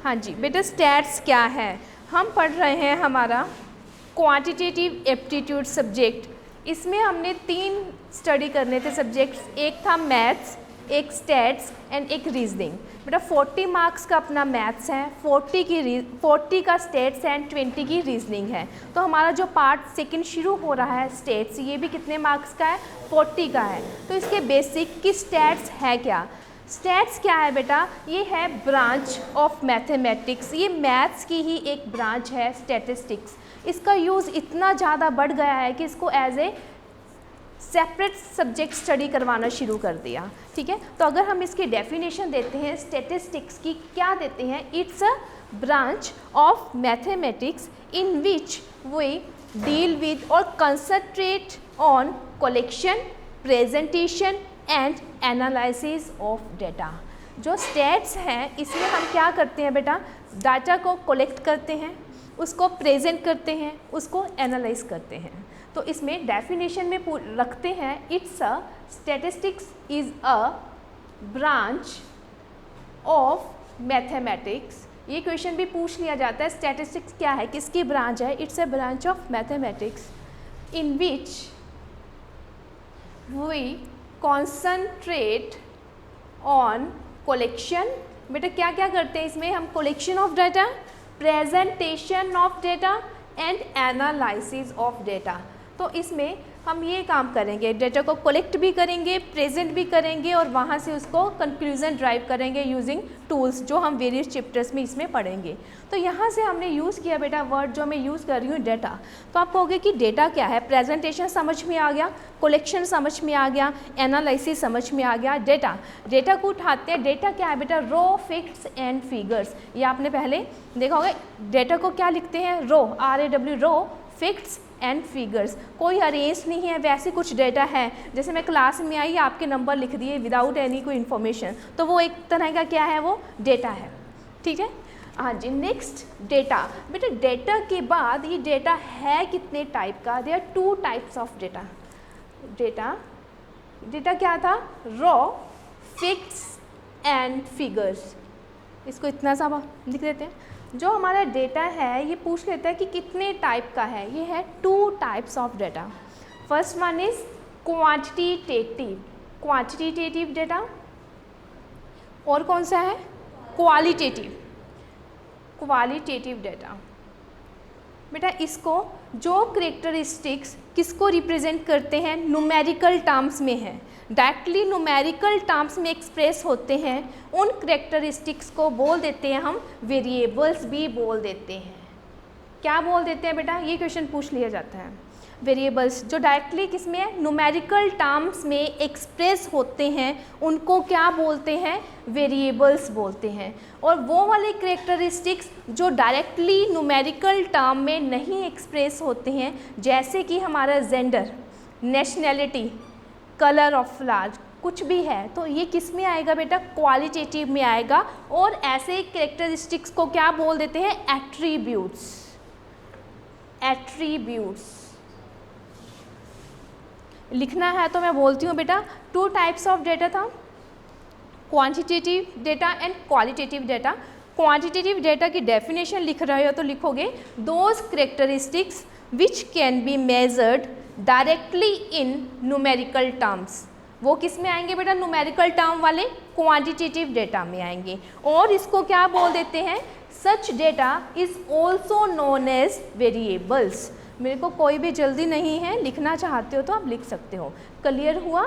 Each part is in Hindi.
हाँ जी बेटा, स्टैट्स क्या है? हम पढ़ रहे हैं हमारा क्वांटिटेटिव एप्टीट्यूड सब्जेक्ट। इसमें हमने 3 स्टडी करने थे सब्जेक्ट्स, एक था मैथ्स, एक स्टैट्स एंड एक रीजनिंग। बेटा 40 मार्क्स का अपना मैथ्स है, 40 का स्टैट्स एंड 20 की रीजनिंग है। तो हमारा जो पार्ट सेकंड शुरू हो रहा है स्टैट्स, ये भी कितने मार्क्स का है? 40 का है। तो इसके बेसिक की स्टैट्स है क्या? स्टैट्स क्या है बेटा? ये है ब्रांच ऑफ मैथमेटिक्स, ये मैथ्स की ही एक ब्रांच है स्टैटिस्टिक्स। इसका यूज़ इतना ज़्यादा बढ़ गया है कि इसको as a separate subject study करवाना शुरू कर दिया। ठीक है, तो अगर हम इसकी डेफिनेशन देते हैं स्टैटिस्टिक्स की, क्या देते हैं? It's a branch of mathematics in which we deal with और concentrate on collection, presentation and analysis of data. जो स्टैट्स हैं इसमें हम क्या करते हैं बेटा? डाटा को कलेक्ट करते हैं, उसको प्रेजेंट करते हैं, उसको एनालाइज करते हैं। तो इसमें डेफिनेशन में रखते हैं, it's a statistics is a branch of mathematics. ये क्वेश्चन भी पूछ लिया जाता है, स्टैटिस्टिक्स क्या है, किसकी ब्रांच है? It's a branch of mathematics in which we concentrate on collection. बेटा क्या क्या करते हैं इसमें हम? Collection of data, presentation of data and analysis of data. तो इसमें हम ये काम करेंगे, डेटा को कलेक्ट भी करेंगे, प्रेजेंट भी करेंगे और वहाँ से उसको कंक्लूजन ड्राइव करेंगे यूजिंग टूल्स, जो हम वेरियस चैप्टर्स में इसमें पढ़ेंगे। तो यहाँ से हमने यूज़ किया बेटा वर्ड जो मैं यूज़ कर रही हूँ डेटा। तो आप कहोगे कि डेटा क्या है? प्रेजेंटेशन समझ में आ गया, कलेक्शन समझ में आ गया, एनालिसिस समझ में आ गया। डेटा को उठाते हैं। डेटा क्या है बेटा? Raw, facts and figures. ये आपने पहले देखा होगा। डेटा को क्या लिखते हैं? Raw, RAW, raw, facts and figures. कोई अरेंज नहीं है, वैसे कुछ डेटा है। जैसे मैं क्लास में आई, आपके नंबर लिख दिए विदाउट एनी कोई इन्फॉर्मेशन, तो वो एक तरह का क्या है? वो डेटा है। ठीक है, हाँ जी। Next data. बेटा डेटा के बाद ये डेटा है कितने टाइप का? There are 2 types of data. Data क्या था? Raw, facts and figures. इसको इतना सा लिख देते हैं। जो हमारा डेटा है ये पूछ लेता है कि कितने टाइप का है। ये है 2 types of data. First one is quantitative data, और कौन सा है? Qualitative data. बेटा इसको जो करेक्टरिस्टिक्स किसको रिप्रेजेंट करते हैं? न्यूमेरिकल टर्म्स में है, डायरेक्टली न्यूमेरिकल टर्म्स में एक्सप्रेस होते हैं। उन करेक्टरिस्टिक्स को बोल देते हैं हम वेरिएबल्स भी बोल देते हैं। क्या बोल देते हैं बेटा? ये क्वेश्चन पूछ लिया जाता है। वेरिएबल्स जो डायरेक्टली किसमें है? न्यूमेरिकल टर्म्स में एक्सप्रेस होते हैं, उनको क्या बोलते हैं? वेरिएबल्स बोलते हैं। और वो वाले करेक्टरिस्टिक्स जो डायरेक्टली न्यूमेरिकल टर्म में नहीं एक्सप्रेस होते हैं, जैसे कि हमारा gender, nationality, colour of flower, कुछ भी है, तो ये किस में आएगा बेटा? क्वालिटेटिव में आएगा। और ऐसे करेक्टरिस्टिक्स को क्या बोल देते हैं? एट्रीब्यूट्स। लिखना है तो मैं बोलती हूँ बेटा 2 टाइप्स ऑफ डेटा था, quantitative data and qualitative data. Quantitative data की डेफिनेशन लिख रहे हो तो लिखोगे those characteristics which can be measured directly in numerical terms. वो किस में आएंगे बेटा? न्यूमेरिकल टर्म वाले क्वांटिटेटिव डेटा में आएंगे। और इसको क्या बोल देते हैं? Such data is also known as variables. मेरे को कोई भी जल्दी नहीं है, लिखना चाहते हो तो आप लिख सकते हो। क्लियर हुआ?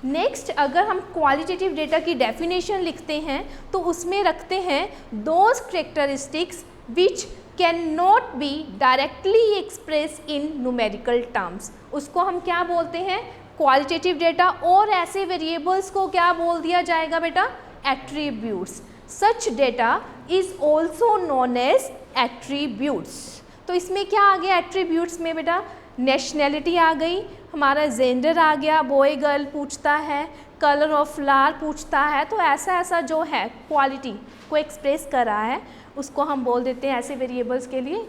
नेक्स्ट अगर हम क्वालिटेटिव डेटा की डेफिनेशन लिखते हैं तो उसमें रखते हैं those characteristics which can not be directly express in numerical terms. उसको हम क्या बोलते हैं? Qualitative data. और ऐसे वेरिएबल्स को क्या बोल दिया जाएगा बेटा? Attributes. Such data is also known as attributes. तो इसमें क्या आ गया एट्रीब्यूट्स में बेटा? नेशनैलिटी आ गई, हमारा जेंडर आ गया, बॉय गर्ल पूछता है, कलर ऑफ फ्लावर पूछता है। तो ऐसा जो है क्वालिटी को एक्सप्रेस कर रहा है, उसको हम बोल देते हैं ऐसे वेरिएबल्स के लिए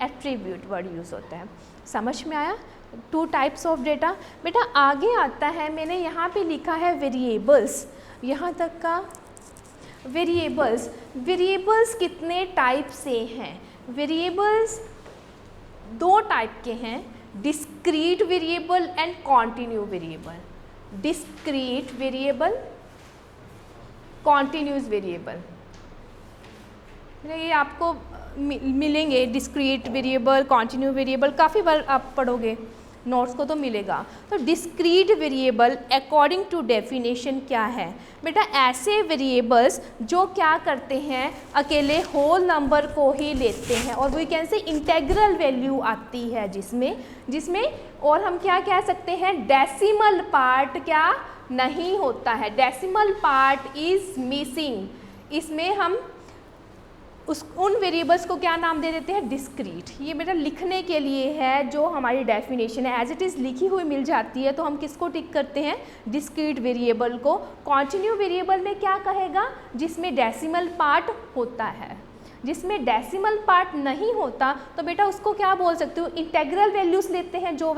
एट्रीब्यूट वर्ड यूज़ होता है। समझ में आया? 2 टाइप्स ऑफ डेटा। बेटा आगे आता है, मैंने यहाँ पे लिखा है वेरिएबल्स, यहाँ तक का वेरिएबल्स कितने टाइप से हैं? वेरिएबल्स दो टाइप के हैं, discrete variable and continue variable. Discrete variable, continuous variable, ये आपको मिलेंगे। डिस्क्रीट वेरिएबल, कॉन्टिन्यू वेरिएबल काफ़ी बार आप पढ़ोगे, नोट्स को तो मिलेगा। तो discrete variable according to definition क्या है बेटा? ऐसे वेरिएबल्स जो क्या करते हैं, अकेले होल नंबर को ही लेते हैं और we can say integral value आती है जिसमें और हम क्या कह सकते हैं, डेसिमल पार्ट क्या नहीं होता है, डेसिमल पार्ट इज मिसिंग। इसमें हम उन वेरिएबल्स को क्या नाम दे देते हैं? डिस्क्रीट। ये बेटा लिखने के लिए है, जो हमारी डेफिनेशन है एज इट इज़ लिखी हुई मिल जाती है, तो हम किसको टिक करते हैं? डिस्क्रीट वेरिएबल को। कॉन्टिन्यू वेरिएबल में क्या कहेगा? जिसमें डेसिमल पार्ट होता है। जिसमें डेसिमल पार्ट नहीं होता तो बेटा उसको क्या बोल सकते हो? इंटेग्रल वैल्यूज़ लेते हैं। जो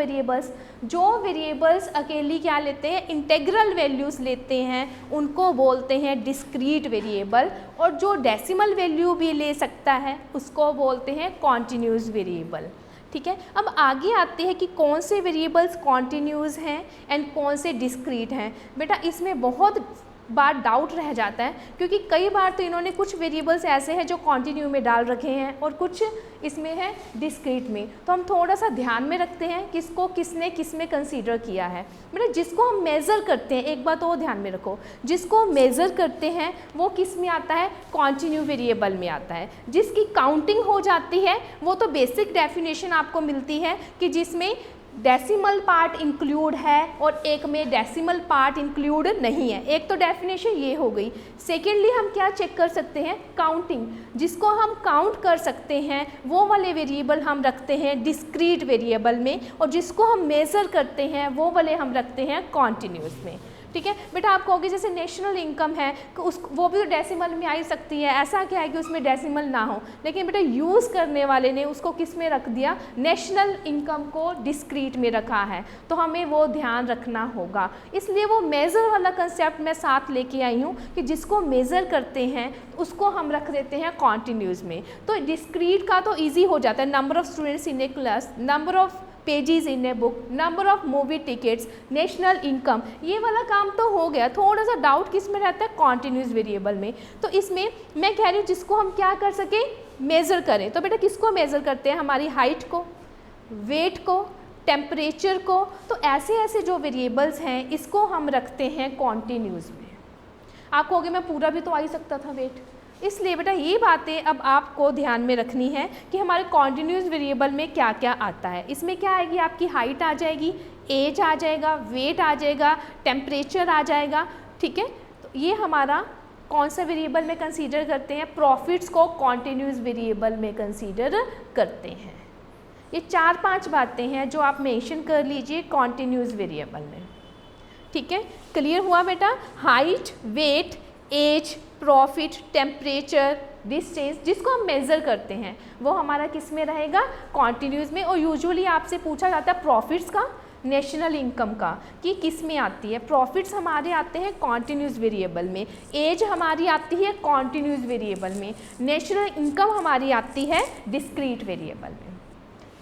वेरिएबल्स अकेली क्या लेते हैं? इंटेग्रल वैल्यूज़ लेते हैं, उनको बोलते हैं डिस्क्रीट वेरिएबल। और जो डेसिमल वैल्यू भी ले सकता है उसको बोलते हैं कॉन्टिन्यूस वेरिएबल। ठीक है, अब आगे आते हैं कि कौन से वेरिएबल्स कॉन्टिन्यूस हैं एंड कौन से डिस्क्रीट हैं। बेटा इसमें बहुत बार डाउट रह जाता है, क्योंकि कई बार तो इन्होंने कुछ वेरिएबल्स ऐसे हैं जो कॉन्टिन्यू में डाल रखे हैं और कुछ इसमें है डिस्क्रीट में। तो हम थोड़ा सा ध्यान में रखते हैं किसको किसने किस में कंसीडर किया है। मतलब जिसको हम मेज़र करते हैं, एक बात और ध्यान में रखो, जिसको मेज़र करते हैं वो किस में आता है? कॉन्टिन्यू वेरिएबल में आता है। जिसकी काउंटिंग हो जाती है वो तो बेसिक डेफिनेशन आपको मिलती है कि जिसमें डेसिमल पार्ट इंक्लूड है और एक में डेसिमल पार्ट इंक्लूड नहीं है। एक तो डेफिनेशन ये हो गई। सेकेंडली हम क्या चेक कर सकते हैं? काउंटिंग। जिसको हम काउंट कर सकते हैं वो वाले वेरिएबल हम रखते हैं डिस्क्रीट वेरिएबल में, और जिसको हम मेज़र करते हैं वो वाले हम रखते हैं कॉन्टिन्यूस में। ठीक है बेटा, आप कहोगे जैसे नेशनल इनकम है वो भी तो डेसिमल में आ ही सकती है, ऐसा क्या है कि उसमें डेसिमल ना हो? लेकिन बेटा यूज़ करने वाले ने उसको किस में रख दिया? नेशनल इनकम को डिस्क्रीट में रखा है, तो हमें वो ध्यान रखना होगा। इसलिए वो मेज़र वाला कंसेप्ट मैं साथ लेके आई हूँ कि जिसको मेज़र करते हैं उसको हम रख देते हैं कॉन्टिन्यूस में। तो डिस्क्रीट का तो ईजी हो जाता है, number of students in A class, number of pages in a book, number of movie tickets, national income, ये वाला काम तो हो गया। थोड़ा सा डाउट किस में रहता है? कॉन्टिन्यूस वेरिएबल में। तो इसमें मैं कह रही हूँ जिसको हम क्या कर सके? मेज़र करें। तो बेटा किसको मेज़र करते हैं? हमारी हाइट को, वेट को, टेम्परेचर को। तो ऐसे जो वेरिएबल्स हैं इसको हम रखते हैं कॉन्टिन्यूस में। आप कहोगे मैं पूरा भी तो आ ही सकता था वेट, इसलिए बेटा ये बातें अब आपको ध्यान में रखनी है कि हमारे कॉन्टिन्यूस वेरिएबल में क्या क्या आता है। इसमें क्या आएगी? आपकी हाइट आ जाएगी, एज आ जाएगा, वेट आ जाएगा, टेम्परेचर आ जाएगा। ठीक है, तो ये हमारा कौन सा वेरिएबल में कंसीडर करते हैं? प्रॉफिट्स को कॉन्टिन्यूस वेरिएबल में कंसीडर करते हैं। ये 4-5 बातें हैं जो आप मेंशन कर लीजिए कॉन्टिन्यूस वेरिएबल में। ठीक है, क्लियर हुआ बेटा? Height, weight, age, profit, temperature, distance, जिसको हम मेज़र करते हैं वो हमारा किस में रहेगा? कॉन्टिन्यूस में। और यूजुअली आपसे पूछा जाता है प्रॉफिट्स का, नेशनल इनकम का, कि किस में आती है? प्रॉफिट्स हमारे आते हैं कॉन्टिन्यूस वेरिएबल में, एज हमारी आती है कॉन्टिन्यूस वेरिएबल में, नेशनल इनकम हमारी आती है डिस्क्रीट वेरिएबल में।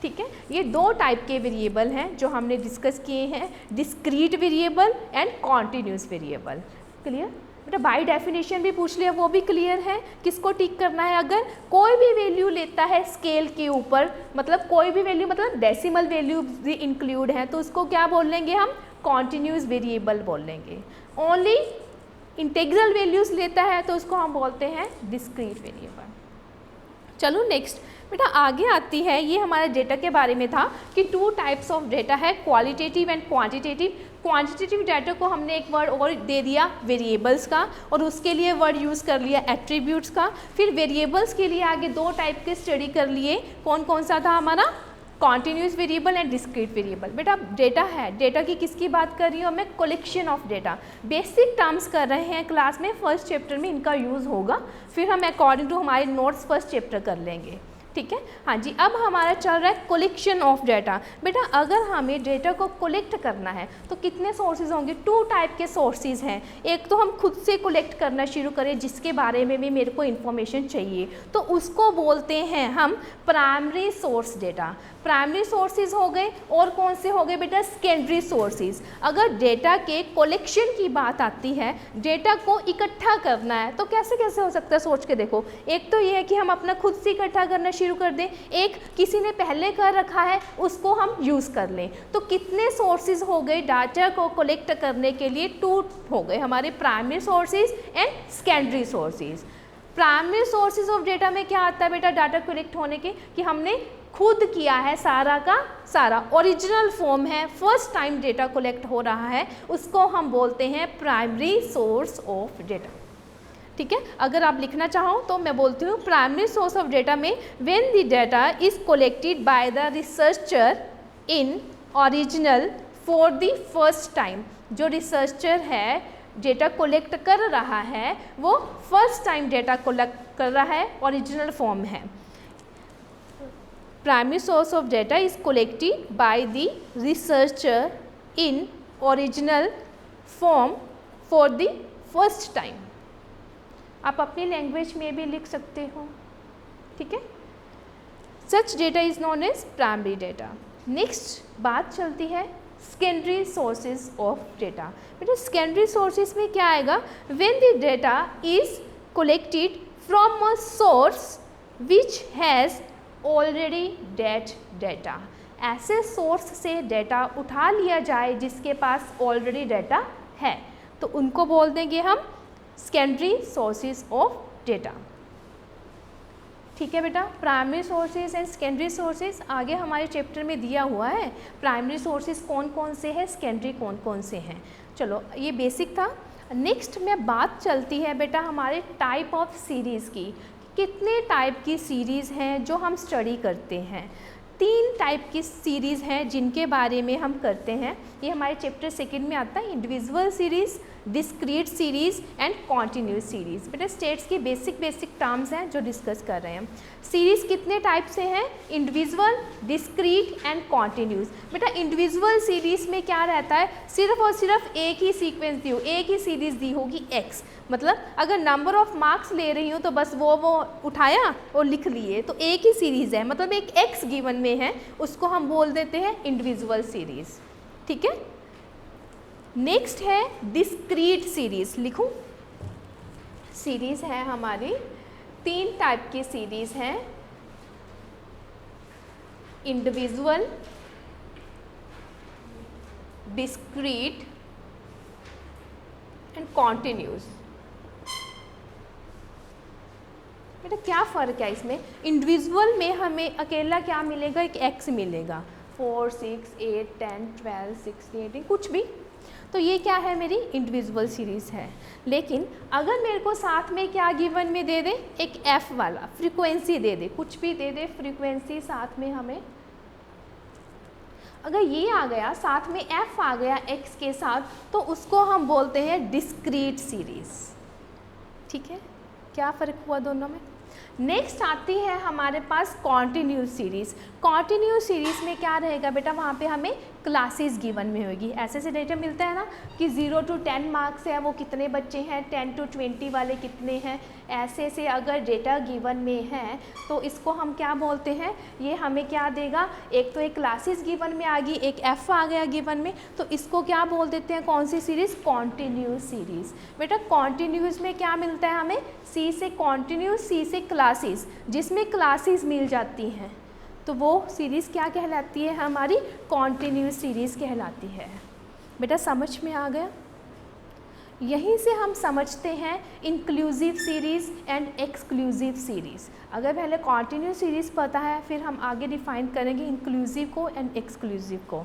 ठीक है, ये 2 टाइप के वेरिएबल हैं जो हमने डिस्कस किए हैं, discrete variable and continuous variable. Clear बेटा? बाय डेफिनेशन भी पूछ लिया, वो भी क्लियर है। किसको टिक करना है? अगर कोई भी वैल्यू लेता है स्केल के ऊपर, मतलब कोई भी वैल्यू, मतलब डेसिमल वैल्यू भी इंक्लूड है, तो उसको क्या बोल लेंगे हम? कॉन्टिन्यूस वेरिएबल बोल लेंगे। ओनली इंटीग्रल वैल्यूज लेता है तो उसको हम बोलते हैं डिस्क्रीट वेरिएबल। चलो नेक्स्ट बेटा आगे आती है, ये हमारे डेटा के बारे में था कि 2 टाइप्स ऑफ डेटा है, qualitative and quantitative. Quantitative data को हमने एक वर्ड और दे दिया वेरिएबल्स का, और उसके लिए वर्ड यूज़ कर लिया एट्रीब्यूट्स का। फिर वेरिएबल्स के लिए आगे 2 टाइप के स्टडी कर लिए, कौन कौन सा था हमारा? Continuous variable and discrete variable. बेटा डेटा है, डेटा की किसकी बात कर रही हूँ मैं? Collection of data. Basic terms कर रहे हैं क्लास में, फर्स्ट चैप्टर में इनका यूज़ होगा, फिर हम अकॉर्डिंग टू हमारे नोट्स फर्स्ट चैप्टर कर लेंगे। ठीक है। हाँ जी, अब हमारा चल रहा है कलेक्शन ऑफ डाटा। बेटा अगर हमें डेटा को कलेक्ट करना है तो कितने सोर्सेज होंगे? 2 टाइप के सोर्सेज हैं। एक तो हम खुद से कलेक्ट करना शुरू करें जिसके बारे में भी मेरे को इन्फॉर्मेशन चाहिए, तो उसको बोलते हैं हम primary source data. Primary sources हो गए, और कौन से हो गए बेटा? Secondary sources. अगर डेटा के कलेक्शन की बात आती है, डेटा को इकट्ठा करना है, तो कैसे कैसे हो सकता है? सोच के देखो। एक तो ये है कि हम अपना खुद से इकट्ठा करना शुरू कर दें, एक किसी ने पहले कर रखा है उसको हम यूज़ कर लें। तो कितने सोर्सेज हो गए डाटा को कलेक्ट करने के लिए? 2 हो गए हमारे primary sources and secondary sources. Primary sources of data में क्या आता है बेटा डाटा कलेक्ट होने के? कि हमने खुद किया है सारा का सारा, ओरिजिनल फॉर्म है, फर्स्ट टाइम डेटा कलेक्ट हो रहा है, उसको हम बोलते हैं प्राइमरी सोर्स ऑफ डेटा। ठीक है। अगर आप लिखना चाहो तो मैं बोलती हूँ प्राइमरी सोर्स ऑफ डेटा में when the data is collected by the researcher in original for the first time. जो रिसर्चर है डेटा कलेक्ट कर रहा है वो फर्स्ट टाइम डेटा कलेक्ट कर रहा है, ओरिजिनल फॉर्म है। Primary source of data is collected by the researcher in original form for the first time. आप अपनी लैंग्वेज में भी लिख सकते हो, ठीक है। Such data is known as primary data. Next बात चलती है सेकेंडरी सोर्सेज ऑफ डेटा। बेटा सेकेंडरी सोर्सेज में क्या आएगा? When the data is collected from a source which has already that data. ऐसे सोर्स से डेटा उठा लिया जाए जिसके पास ऑलरेडी डेटा है, तो उनको बोल देंगे हम सेकेंडरी सोर्सेज ऑफ डेटा। ठीक है बेटा, primary sources and secondary sources आगे हमारे चैप्टर में दिया हुआ है। प्राइमरी सोर्सेज कौन कौन से हैं, सेकेंडरी कौन कौन से हैं। चलो ये बेसिक था। नेक्स्ट में बात चलती है बेटा हमारे टाइप ऑफ सीरीज़ की। कितने टाइप की सीरीज़ हैं जो हम स्टडी करते हैं? 3 टाइप की सीरीज़ हैं जिनके बारे में हम करते हैं। ये हमारे चैप्टर 2 में आता है, individual series, discrete series and continuous series. बेटा स्टेट्स की बेसिक टर्म्स हैं जो डिस्कस कर रहे हैं। सीरीज़ कितने टाइप से हैं? Individual, discrete and continuous. बेटा इंडिविजुअल सीरीज़ में क्या रहता है? सिर्फ और सिर्फ एक ही सीक्वेंस दी हो, एक ही सीरीज़ दी होगी एक्स। मतलब अगर नंबर ऑफ मार्क्स ले रही हूँ तो बस वो उठाया और लिख लिए, तो एक ही सीरीज़ है, मतलब एक एक्स गिवन में है, उसको हम बोल देते हैं इंडिविजुअल सीरीज़। ठीक है। नेक्स्ट है डिस्क्रीट सीरीज़। लिखूं, सीरीज़ है हमारी 3 टाइप की सीरीज़ हैं, इंडिविजुअल, डिस्क्रीट एंड कॉन्टिन्यूस। बेटा क्या फ़र्क है इसमें? इंडिविजुअल में हमें अकेला क्या मिलेगा? एक एक्स मिलेगा, 4, 6, 8, 10, 12, 16, 18 कुछ भी। तो ये क्या है? मेरी इंडिविजुअल सीरीज़ है। लेकिन अगर मेरे को साथ में क्या गिवन में दे दे? एक एफ वाला फ्रीक्वेंसी दे दे, कुछ भी दे दे फ्रीक्वेंसी साथ में हमें, अगर ये आ गया साथ में एफ आ गया एक्स के साथ, तो उसको हम बोलते हैं डिस्क्रीट सीरीज़। ठीक है, क्या फ़र्क हुआ दोनों में? नेक्स्ट आती है हमारे पास कॉन्टिन्यूस सीरीज़। कॉन्टिन्यूस सीरीज़ में क्या रहेगा बेटा? वहाँ पे हमें क्लासेस गिवन में होगी। ऐसे से डेटा मिलता है ना कि 0 to 10 मार्क्स है, वो कितने बच्चे हैं, 10 to 20 वाले कितने हैं, ऐसे से अगर डेटा गिवन में है तो इसको हम क्या बोलते हैं? ये हमें क्या देगा? एक तो एक क्लासेस गिवन में आ गई, एक एफ आ गया गिवन में, तो इसको क्या बोल देते हैं? कौन सी सीरीज़? Continuous series. बेटा कॉन्टिन्यूस में क्या मिलता है हमें? सी से कॉन्टिन्यूस, सी से क्लासेस, जिसमें क्लासेस मिल जाती हैं तो वो सीरीज़ क्या कहलाती है? हमारी कॉन्टिन्यूस सीरीज़ कहलाती है। बेटा समझ में आ गया? यहीं से हम समझते हैं inclusive series and exclusive series. अगर पहले कॉन्टिन्यूस सीरीज़ पता है, फिर हम आगे डिफाइन करेंगे इंक्लूसिव को एंड एक्सक्लूसिव को।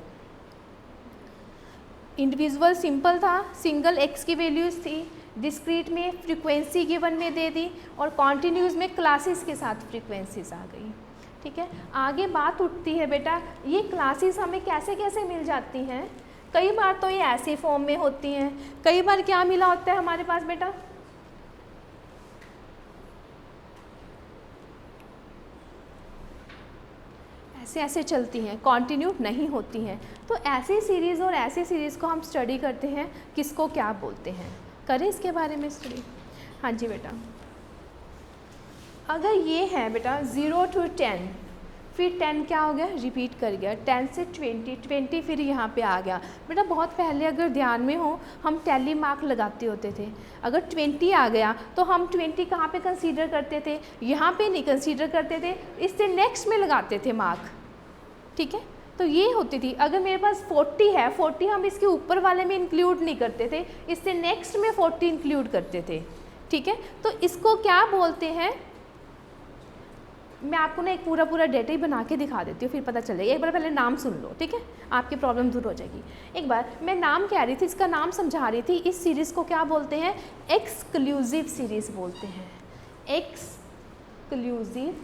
इंडिविजुअल सिंपल था, सिंगल एक्स की वैल्यूज़ थी, डिस्क्रीट में फ्रीक्वेंसी गिवन में दे दी, और कॉन्टिन्यूस में क्लासेस के साथ फ्रीक्वेंसीज आ गई। ठीक है, आगे बात उठती है बेटा ये क्लासेस हमें कैसे कैसे मिल जाती हैं? कई बार तो ये ऐसे फॉर्म में होती हैं, कई बार क्या मिला होता है हमारे पास बेटा? ऐसे ऐसे चलती हैं, कॉन्टिन्यू नहीं होती हैं। तो ऐसी सीरीज़ और ऐसी सीरीज़ को हम स्टडी करते हैं, किसको क्या बोलते हैं। करें इसके बारे में स्टडी। हाँ जी बेटा, अगर ये है बेटा 0 to 10, फिर 10 क्या हो गया, रिपीट कर गया, 10 से 20, 20 फिर यहाँ पे आ गया। बेटा बहुत पहले अगर ध्यान में हो, हम टैली मार्क लगाते होते थे। अगर 20 आ गया तो हम 20 कहाँ पे कंसीडर करते थे, यहाँ पे नहीं कंसीडर करते थे, इससे नेक्स्ट में लगाते थे मार्क। ठीक है, तो ये होती थी। अगर मेरे पास 40 है, 40 हम इसके ऊपर वाले में इंक्लूड नहीं करते थे, इससे नेक्स्ट में 40 इंक्लूड करते थे। ठीक है, तो इसको क्या बोलते हैं, मैं आपको ना एक पूरा डेटा ही बना के दिखा देती हूँ, फिर पता चलेगा। एक बार पहले नाम सुन लो, ठीक है, आपकी प्रॉब्लम दूर हो जाएगी। एक बार मैं नाम कह रही थी, इसका नाम समझा रही थी। इस सीरीज़ को क्या बोलते हैं, एक्सक्लूसिव सीरीज़ बोलते हैं। Exclusive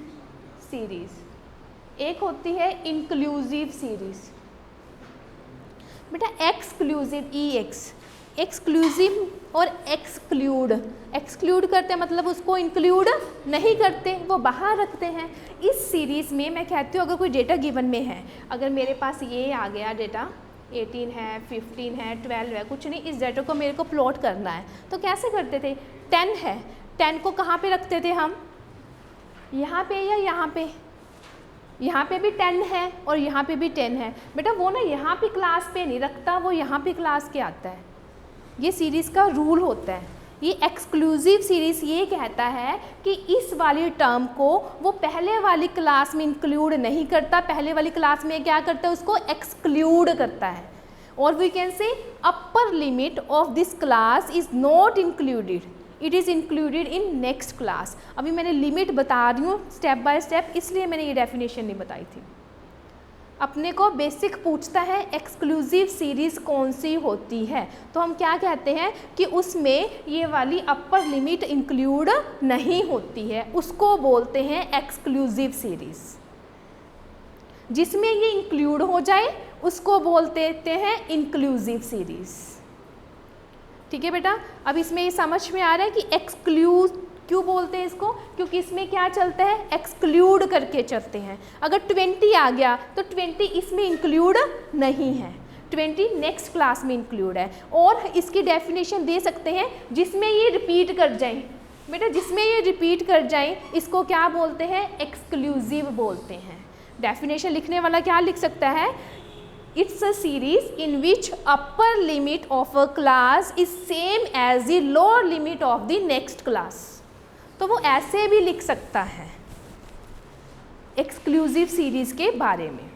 series. एक होती है इंक्लूसिव सीरीज़। बेटा एक्सक्लूसिव, एक्सक्लूसिव और एक्सक्लूड करते हैं, मतलब उसको इंक्लूड नहीं करते, वो बाहर रखते हैं। इस सीरीज़ में मैं कहती हूँ, अगर कोई डेटा गिवन में है, अगर मेरे पास ये आ गया डेटा 18 है, 15 है, 12 है, कुछ नहीं, इस डेटा को मेरे को प्लॉट करना है, तो कैसे करते थे। 10 है, 10 को कहाँ पे रखते थे हम, यहाँ पे या यहाँ पे, यहाँ पे भी 10 है और यहाँ पे भी 10 है। बेटा वो ना यहाँ पे क्लास पे नहीं रखता, वो यहाँ पे क्लास के आता है। ये सीरीज़ का रूल होता है। ये एक्सक्लूसिव सीरीज़ ये कहता है कि इस वाली टर्म को वो पहले वाली क्लास में इंक्लूड नहीं करता, पहले वाली क्लास में क्या करता है, उसको एक्सक्लूड करता है। और we can say upper limit of this class is not included, it is included in next class. अभी मैंने लिमिट बता रही हूँ स्टेप बाय स्टेप, इसलिए मैंने ये डेफिनेशन नहीं बताई थी। अपने को बेसिक पूछता है एक्सक्लूसिव सीरीज़ कौन सी होती है, तो हम क्या कहते हैं कि उसमें ये वाली अपर लिमिट इंक्लूड नहीं होती है, उसको बोलते हैं एक्सक्लूसिव सीरीज़। जिसमें ये इंक्लूड हो जाए उसको बोलते हैं इंक्लूसिव सीरीज़। ठीक है बेटा, अब इसमें ये समझ में आ रहा है कि एक्सक्लूड क्यों बोलते हैं इसको, क्योंकि इसमें क्या चलता है, एक्सक्लूड करके चलते हैं। अगर 20 आ गया तो 20 इसमें इंक्लूड नहीं है, 20 नेक्स्ट क्लास में इंक्लूड है। और इसकी डेफिनेशन दे सकते हैं जिसमें ये रिपीट कर जाएं। बेटा जिसमें ये रिपीट कर जाएं इसको क्या बोलते हैं, एक्सक्लूसिव बोलते हैं। डेफिनेशन लिखने वाला क्या लिख सकता है, it's a series in which upper limit of a class is same as the lower limit of the next class. तो वो ऐसे भी लिख सकता है एक्सक्लूसिव सीरीज़ के बारे में।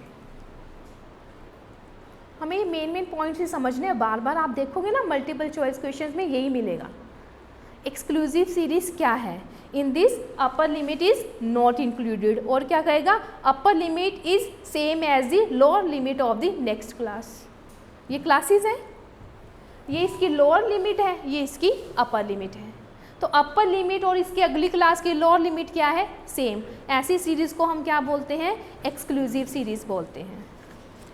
हमें ये मेन पॉइंट्स ही समझने हैं, बार बार आप देखोगे ना मल्टीपल चॉइस क्वेश्चंस में यही मिलेगा। एक्सक्लूसिव सीरीज़ क्या है, in this upper limit is not included, और क्या कहेगा, upper limit is same as the lower limit of the next class. ये क्लासेस हैं, ये इसकी लोअर लिमिट है, ये इसकी अपर लिमिट है। तो अपर लिमिट और इसकी अगली क्लास की लोअर लिमिट क्या है, सेम। ऐसी सीरीज़ को हम क्या बोलते हैं, एक्सक्लूसिव सीरीज़ बोलते हैं।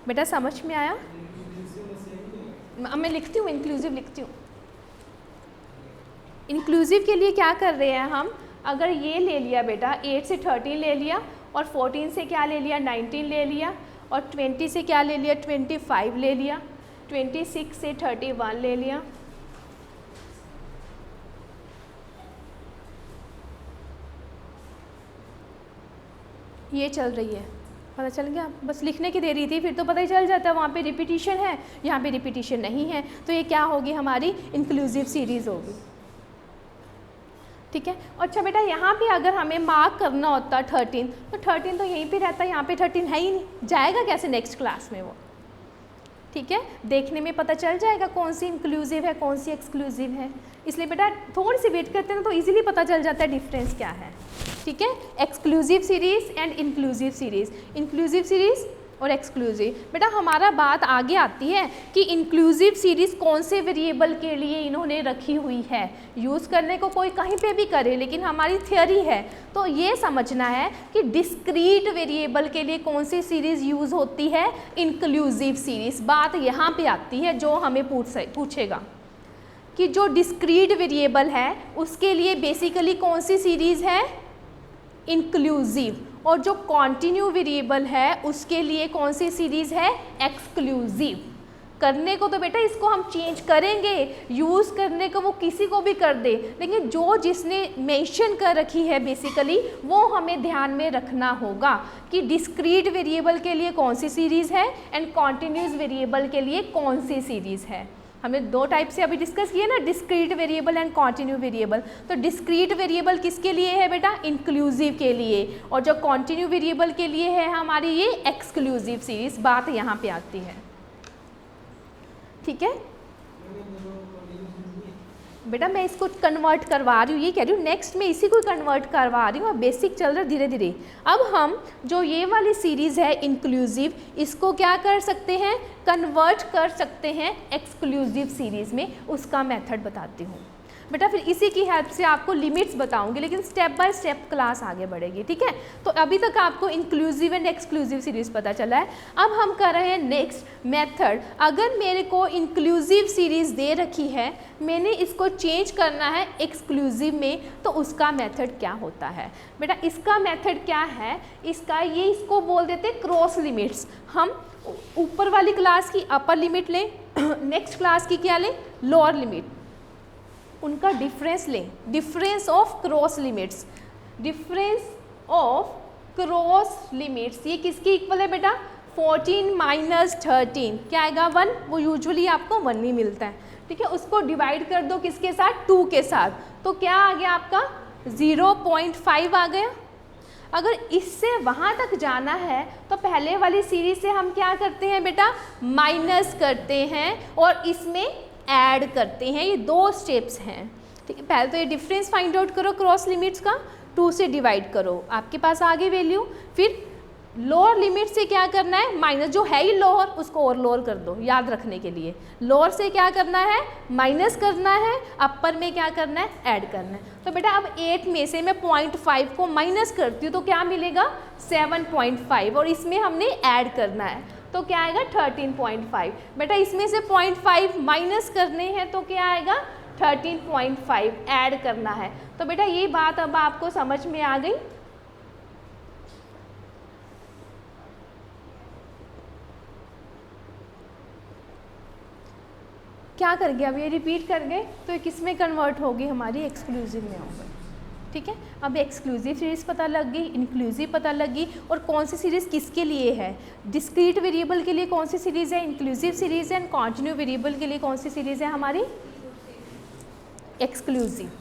बेटा समझ में आया। मैं लिखती हूँ, इंक्लूसिव लिखती हूँ। इंक्लूसिव के लिए क्या कर रहे हैं हम, अगर ये ले लिया बेटा 8 से 13 ले लिया, और 14 से क्या ले लिया, 19 ले लिया, और 20 से क्या ले लिया, 25 ले लिया, 26 से 31 ले लिया, ये चल रही है। पता चल गया, बस लिखने की दे रही थी, फिर तो पता ही चल जाता है वहाँ पे रिपीटिशन है, यहाँ पे रिपीटिशन नहीं है, तो ये क्या होगी, हमारी इंक्लूसिव सीरीज़ होगी। ठीक है। अच्छा बेटा यहाँ पे अगर हमें मार्क करना होता 13, तो 13 तो यहीं पे रहता है, यहाँ पे 13 है ही नहीं, जाएगा कैसे नेक्स्ट क्लास में वो। ठीक है, देखने में पता चल जाएगा कौन सी इंक्लूसिव है कौन सी एक्सक्लूसिव है। इसलिए बेटा थोड़ी सी वेट करते हैं तो इजीली पता चल जाता है डिफरेंस क्या है। ठीक है, exclusive series and inclusive series, inclusive series और एक्सक्लूसिव। बेटा हमारा बात आगे आती है कि इंक्लूसिव सीरीज़ कौन से वेरिएबल के लिए इन्होंने रखी हुई है। यूज़ करने को कोई कहीं पे भी करे, लेकिन हमारी थ्योरी है तो ये समझना है कि डिस्क्रीट वेरिएबल के लिए कौन सी सीरीज़ यूज़ होती है, इंक्लूसिव सीरीज़। बात यहाँ पे आती है जो हमें पूछेगा कि जो डिस्क्रीट वेरिएबल है उसके लिए बेसिकली कौन सी सीरीज़ है, इंक्लूसिव, और जो कॉन्टिन्यू वेरिएबल है उसके लिए कौन सी सीरीज़ है, एक्सक्लूसिव। करने को तो बेटा इसको हम चेंज करेंगे, यूज़ करने को वो किसी को भी कर दे, लेकिन जो जिसने मेंशन कर रखी है बेसिकली वो हमें ध्यान में रखना होगा कि डिस्क्रीट वेरिएबल के लिए कौन सी सीरीज़ है एंड कॉन्टिन्यूस वेरिएबल के लिए कौन सी सीरीज़ है। हमने दो टाइप से अभी डिस्कस किए ना, discrete variable and continue variable. तो डिस्क्रीट वेरिएबल किसके लिए है बेटा, इंक्लूसिव के लिए, और जो कॉन्टिन्यू वेरिएबल के लिए है हमारी ये एक्सक्लूसिव सीरीज़। बात यहाँ पे आती है, ठीक है बेटा। मैं इसको कन्वर्ट करवा रही हूँ, ये कह रही हूँ नेक्स्ट में इसी को कन्वर्ट करवा रही हूँ, बेसिक चल रहा है धीरे धीरे। अब हम जो ये वाली सीरीज़ है इंक्लूसिव, इसको क्या कर सकते हैं, कन्वर्ट कर सकते हैं एक्सक्लूसिव सीरीज़ में। उसका मेथड बताती हूँ बेटा, फिर इसी की हेल्प से आपको लिमिट्स बताऊंगी, लेकिन स्टेप बाय स्टेप क्लास आगे बढ़ेगी, ठीक है। तो अभी तक आपको इंक्लूसिव एंड एक्सक्लूसिव सीरीज़ पता चला है। अब हम कर रहे हैं नेक्स्ट मेथड। अगर मेरे को इंक्लूसिव सीरीज़ दे रखी है, मैंने इसको चेंज करना है एक्सक्लूसिव में, तो उसका मेथड क्या होता है बेटा। इसका मेथड क्या है, इसका ये इसको बोल देते हैं क्रॉस लिमिट्स। हम ऊपर वाली क्लास की अपर लिमिट लें, नेक्स्ट क्लास की क्या लें, लोअर लिमिट, उनका डिफरेंस लें, difference of cross limits. Difference of cross limits ये किसकी इक्वल है बेटा, 14 माइनस 13 क्या आएगा, 1। वो यूजुअली आपको 1 ही मिलता है, ठीक है। उसको डिवाइड कर दो किसके साथ, 2 के साथ, तो क्या आ गया आपका 0.5 आ गया। अगर इससे वहाँ तक जाना है तो पहले वाली सीरीज से हम क्या करते हैं बेटा, माइनस करते हैं और इसमें ऐड करते हैं। ये दो स्टेप्स हैं, ठीक है। पहले तो ये डिफरेंस फाइंड आउट करो क्रॉस लिमिट्स का, 2 से डिवाइड करो, आपके पास आ गई वैल्यू। फिर लोअर लिमिट से क्या करना है, माइनस, जो है ही लोअर उसको और लोअर कर दो याद रखने के लिए। लोअर से क्या करना है, माइनस करना है, अपर में क्या करना है, ऐड करना है। तो बेटा अब 8 में से मैं 0.5 को माइनस करती हूँ तो क्या मिलेगा, 7.5, और इसमें हमने ऐड करना है तो क्या आएगा 13.5। बेटा इसमें से 0.5 माइनस करने हैं तो क्या आएगा 13.5 ऐड करना है। तो बेटा ये बात अब आपको समझ में आ गई। क्या कर गया, अब ये रिपीट कर गए तो ये किस में कन्वर्ट होगी, हमारी एक्सक्लूसिव में होगी, ठीक है। अब एक्सक्लूसिव सीरीज़ पता लग गई, इंक्लूसिव पता लग गई, और कौन सी सीरीज़ किसके लिए है, डिस्क्रीट वेरिएबल के लिए कौन सी सीरीज़ है, इंक्लूसिव सीरीज़ है, एंड कॉन्टिन्यू वेरिएबल के लिए कौन सी सीरीज़ है हमारी, एक्सक्लूसिव।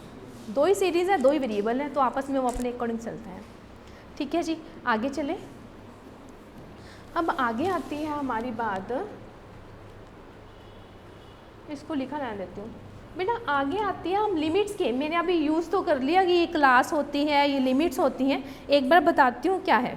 2 ही सीरीज़ है, 2 ही वेरिएबल हैं, तो आपस में वो अपने अकॉर्डिंग चलता है, ठीक है जी। आगे चले, अब आगे आती है हमारी बात, इसको लिखा रहने देती हूँ बेटा। आगे आती है हम लिमिट्स के। मैंने अभी यूज़ तो कर लिया कि ये क्लास होती है, ये लिमिट्स होती हैं। एक बार बताती हूँ क्या है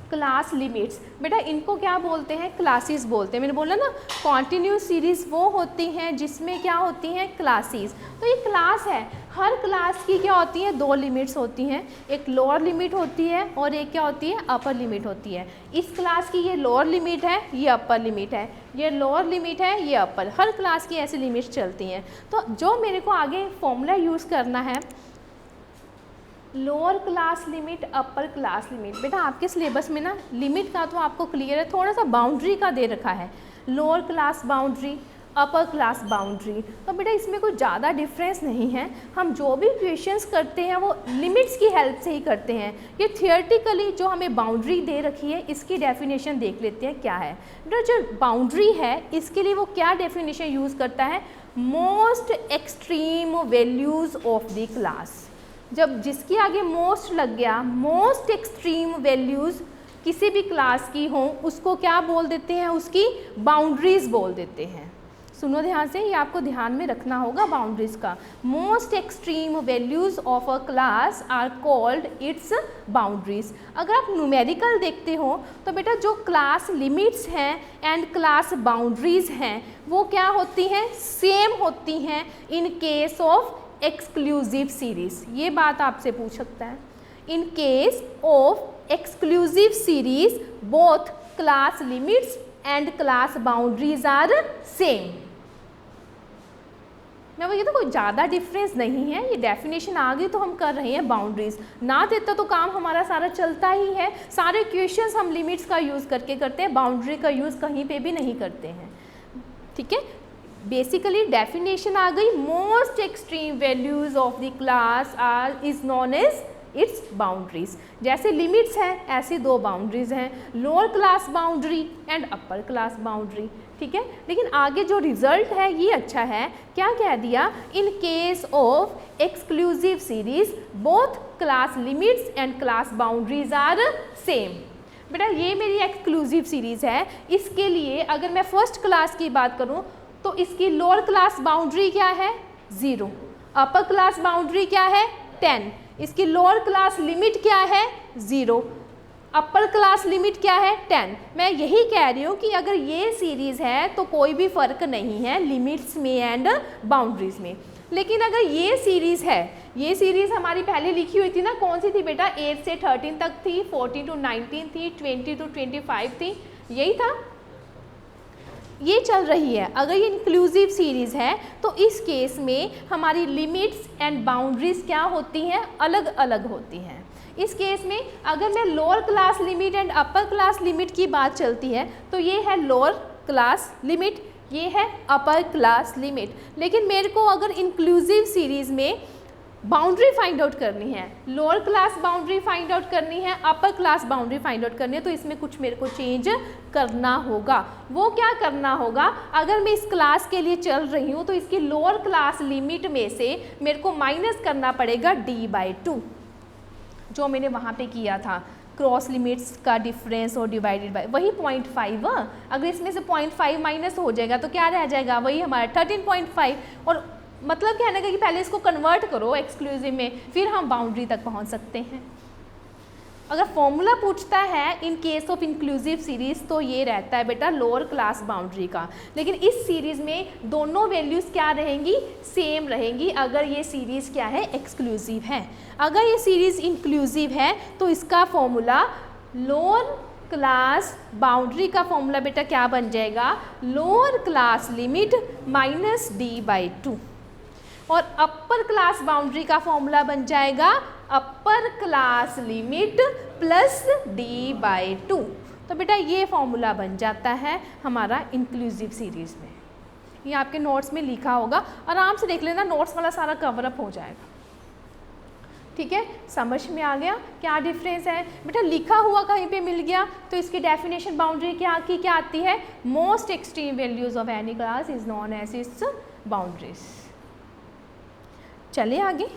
क्लास लिमिट्स। बेटा इनको क्या बोलते हैं, क्लासेस बोलते हैं। मैंने बोला ना कॉन्टिन्यूस सीरीज़ वो होती हैं जिसमें क्या होती हैं, क्लासेस। तो ये क्लास है, हर क्लास की क्या होती है, 2 लिमिट्स होती हैं, एक लोअर लिमिट होती है और एक क्या होती है, अपर लिमिट होती है। इस क्लास की ये लोअर लिमिट है, ये अपर लिमिट है, ये लोअर लिमिट है, ये अपर। हर क्लास की ऐसी लिमिट्स चलती हैं। तो जो मेरे को आगे फॉर्मूला यूज़ करना है, lower class limit, upper class limit. बेटा आपके सिलेबस में ना लिमिट का तो आपको क्लियर है, थोड़ा सा बाउंड्री का दे रखा है, लोअर क्लास बाउंड्री, अपर क्लास बाउंड्री। तो बेटा इसमें कोई ज़्यादा डिफरेंस नहीं है। हम जो भी क्वेश्चंस करते हैं वो लिमिट्स की हेल्प से ही करते हैं। ये थियोरेटिकली जो हमें बाउंड्री दे रखी है इसकी डेफिनेशन देख लेते हैं क्या है। बेटा जो बाउंड्री है इसके लिए वो क्या डेफिनेशन यूज़ करता है, most extreme values of the class. जब जिसके आगे मोस्ट लग गया, मोस्ट एक्सट्रीम वैल्यूज़ किसी भी क्लास की हों उसको क्या बोल देते हैं, उसकी बाउंड्रीज बोल देते हैं। सुनो ध्यान से, ये आपको ध्यान में रखना होगा बाउंड्रीज का। Most extreme values of a class are called its boundaries. अगर आप न्यूमेरिकल देखते हो तो बेटा जो क्लास लिमिट्स हैं एंड क्लास बाउंड्रीज हैं वो क्या होती हैं, सेम होती हैं in case of exclusive series. ये बात आपसे पूछ सकता है। In case of exclusive series both class limits and class boundaries are same. मैं वो ये तो कोई ज़्यादा डिफरेंस नहीं है, ये डेफिनेशन आ गई तो हम कर रहे हैं बाउंड्रीज, ना देता तो काम हमारा सारा चलता ही है। सारे क्वेश्चंस हम लिमिट्स का यूज़ करके करते हैं, बाउंड्री का यूज़ कहीं पे भी नहीं करते हैं। ठीक है, बेसिकली डेफिनेशन आ गई, most extreme values of the class are is known as its boundaries. जैसे लिमिट्स हैं ऐसे दो बाउंड्रीज हैं, lower class boundary and upper class boundary. ठीक है, लेकिन आगे जो रिजल्ट है ये अच्छा है, क्या कह दिया, in case of exclusive series both class limits and class boundaries are same. बेटा ये मेरी एक्सक्लूसिव सीरीज है, इसके लिए अगर मैं फर्स्ट क्लास की बात करूं तो इसकी लोअर क्लास बाउंड्री क्या है 0, अपर क्लास बाउंड्री क्या है 10, इसकी लोअर क्लास लिमिट क्या है 0, अपर क्लास लिमिट क्या है 10। मैं यही कह रही हूँ कि अगर ये सीरीज़ है तो कोई भी फ़र्क नहीं है लिमिट्स में एंड बाउंड्रीज में। लेकिन अगर ये सीरीज़ है, ये सीरीज़ हमारी पहले लिखी हुई थी ना, कौन सी थी बेटा, 8 से 13 तक थी, 14 to 19 थी, 20 to 25 थी, यही था, ये चल रही है। अगर ये इंक्लूसिव सीरीज़ है तो इस केस में हमारी लिमिट्स एंड बाउंड्रीज क्या होती हैं, अलग अलग होती हैं। इस केस में अगर मैं lower class limit and upper class limit की बात चलती है तो ये है लोअर क्लास लिमिट, ये है अपर क्लास लिमिट। लेकिन मेरे को अगर इंक्लूसिव सीरीज़ में बाउंड्री फाइंड आउट करनी है, lower class boundary find out करनी है, अपर क्लास बाउंड्री फाइंड आउट करनी है, तो इसमें कुछ मेरे को चेंज करना होगा। वो क्या करना होगा, अगर मैं इस क्लास के लिए चल रही हूँ तो इसकी लोअर क्लास लिमिट में से मेरे को माइनस करना पड़ेगा d/2, जो मैंने वहाँ पे किया था, क्रॉस लिमिट्स का डिफरेंस और डिवाइडेड बाय वही 0.5। अगर इसमें से 0.5 माइनस हो जाएगा तो क्या रह जाएगा, वही हमारा 13.5। और मतलब कहने का कि पहले इसको कन्वर्ट करो एक्सक्लूसिव में, फिर हम बाउंड्री तक पहुँच सकते हैं। अगर फॉर्मूला पूछता है in case of inclusive series तो ये रहता है बेटा लोअर क्लास बाउंड्री का। लेकिन इस सीरीज़ में दोनों वैल्यूज़ क्या रहेंगी, सेम रहेंगी, अगर ये सीरीज़ क्या है, एक्सक्लूसिव है। अगर ये सीरीज़ इंक्लूसिव है तो इसका फॉर्मूला लोअर क्लास बाउंड्री का फॉर्मूला बेटा क्या बन जाएगा, lower class limit minus d/2, और अपर क्लास बाउंड्री का फॉर्मूला बन जाएगा upper class limit plus d/2। तो बेटा ये फॉर्मूला बन जाता है हमारा इंक्लूसिव सीरीज़ में। ये आपके नोट्स में लिखा होगा, आराम से देख लेना, नोट्स वाला सारा कवर अप हो जाएगा। ठीक है, समझ में आ गया क्या डिफरेंस है बेटा, लिखा हुआ कहीं पे मिल गया तो इसकी डेफिनेशन बाउंड्री क्या आती है, most extreme values of any class is known as its boundaries. चले आगे,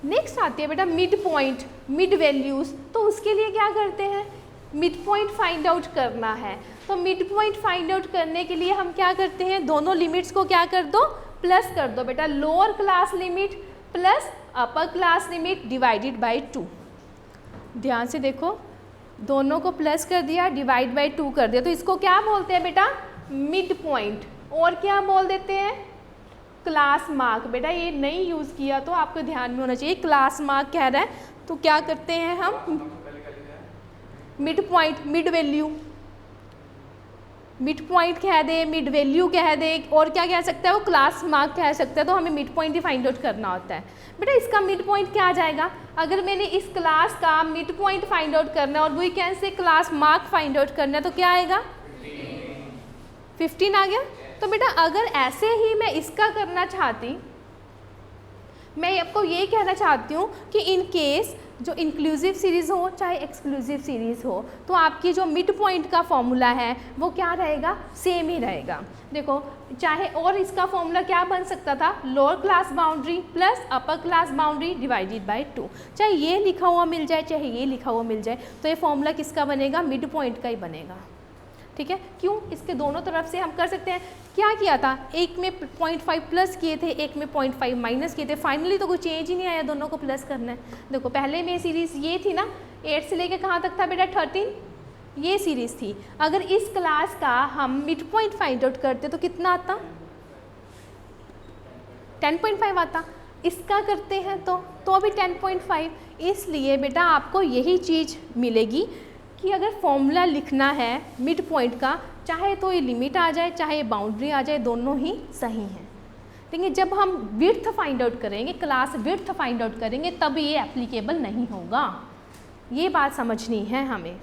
नेक्स्ट आती है बेटा मिड पॉइंट, मिड वैल्यूज़। तो उसके लिए क्या करते हैं, मिड पॉइंट फाइंड आउट करना है। तो मिड पॉइंट फाइंड आउट करने के लिए हम क्या करते हैं, दोनों लिमिट्स को क्या कर दो, प्लस कर दो बेटा, lower class limit plus upper class limit divided by 2। ध्यान से देखो, दोनों को प्लस कर दिया, डिवाइड बाय 2 कर दिया, तो इसको क्या बोलते हैं बेटा, मिड पॉइंट। और क्या बोल देते हैं, क्लास मार्क। बेटा ये नहीं यूज़ किया तो आपको ध्यान में होना चाहिए, क्लास मार्क कह रहा है तो क्या करते हैं हम, mid point, mid value, mid point कह दे, मिड वैल्यू कह दे, और क्या कह सकता है वो, क्लास मार्क कह सकता है। तो हमें मिड पॉइंट ही फाइंड आउट करना होता है। बेटा इसका मिड पॉइंट क्या आ जाएगा, अगर मैंने इस क्लास का मिड पॉइंट फाइंड आउट करना है और we can say class mark find out करना है तो क्या आएगा, 15 आ गया। तो बेटा अगर ऐसे ही मैं इसका करना चाहती, मैं आपको ये कहना चाहती हूँ कि इन केस जो इंक्लूसिव सीरीज़ हो चाहे एक्सक्लूसिव सीरीज़ हो तो आपकी जो मिड पॉइंट का फॉर्मूला है वो क्या रहेगा, सेम ही रहेगा। देखो चाहे, और इसका फॉर्मूला क्या बन सकता था, lower class boundary plus upper class boundary divided by 2। चाहे ये लिखा हुआ मिल जाए चाहे ये लिखा हुआ मिल जाए, तो ये फॉर्मूला किसका बनेगा, मिड पॉइंट का ही बनेगा। ठीक है, क्यों, इसके दोनों तरफ से हम कर सकते हैं। क्या किया था, एक में 0.5 प्लस किए थे, एक में 0.5 माइनस किए थे, फाइनली तो कोई चेंज ही नहीं आया, दोनों को प्लस करना है। देखो पहले में सीरीज़ ये थी ना, 8 से लेके कहाँ तक था बेटा, 13, ये सीरीज़ थी। अगर इस क्लास का हम मिड पॉइंट फाइंड आउट करते तो कितना आता, 10.5 आता। इसका करते हैं तो भी 10.5। इसलिए बेटा आपको यही चीज़ मिलेगी कि अगर फॉर्मूला लिखना है मिड पॉइंट का, चाहे तो ये लिमिट आ जाए चाहे बाउंड्री आ जाए, दोनों ही सही हैं। ठीक है। जब हम विड्थ फाइंड आउट करेंगे, क्लास विड्थ फाइंड आउट करेंगे, तब ये एप्लीकेबल नहीं होगा। ये बात समझनी है हमें।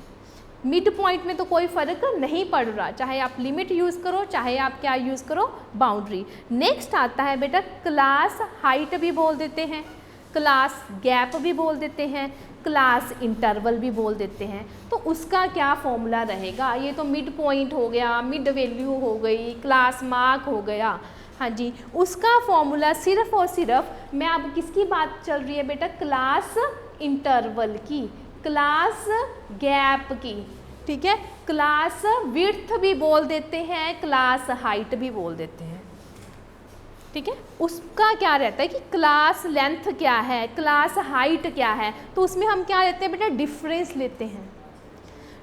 मिड पॉइंट में तो कोई फ़र्क नहीं पड़ रहा, चाहे आप लिमिट यूज़ करो, चाहे आप क्या यूज़ करो, बाउंड्री। नेक्स्ट आता है बेटा क्लास हाइट भी बोल देते हैं, क्लास गैप भी बोल देते हैं, क्लास इंटरवल भी बोल देते हैं। तो उसका क्या फॉर्मूला रहेगा? ये तो मिड पॉइंट हो गया, मिड वैल्यू हो गई, क्लास मार्क हो गया। हाँ जी, उसका फॉर्मूला सिर्फ और सिर्फ, मैं अब किसकी बात चल रही है बेटा? क्लास इंटरवल की, क्लास गैप की, ठीक है। क्लास विड्थ भी बोल देते हैं, क्लास हाइट भी बोल देते हैं, ठीक है। उसका क्या रहता है कि क्लास लेंथ क्या है, क्लास हाइट क्या है, तो उसमें हम क्या लेते हैं बेटा? डिफरेंस लेते हैं,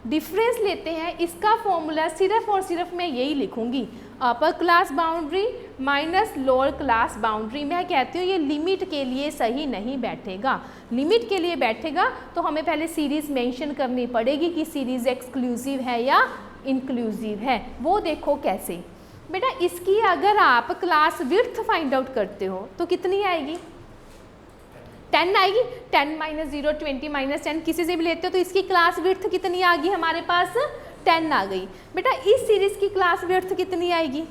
डिफरेंस लेते हैं। इसका फॉर्मूला सिर्फ और सिर्फ मैं यही लिखूंगी, अपर class boundary minus lower class boundary. मैं कहती हूँ ये लिमिट के लिए सही नहीं बैठेगा। लिमिट के लिए बैठेगा तो हमें पहले सीरीज़ मेंशन करनी पड़ेगी कि सीरीज़ एक्सक्लूसिव है या इंक्लूसिव है। वो देखो कैसे बेटा, इसकी अगर आप क्लास विड्थ फाइंड आउट करते हो तो कितनी आएगी? 10 आएगी। 10 - 0 20 - 10 किसी से भी लेते हो तो इसकी क्लास विड्थ कितनी आ गई हमारे पास? 10 आ गई। बेटा इस सीरीज़ की क्लास विड्थ कितनी आएगी?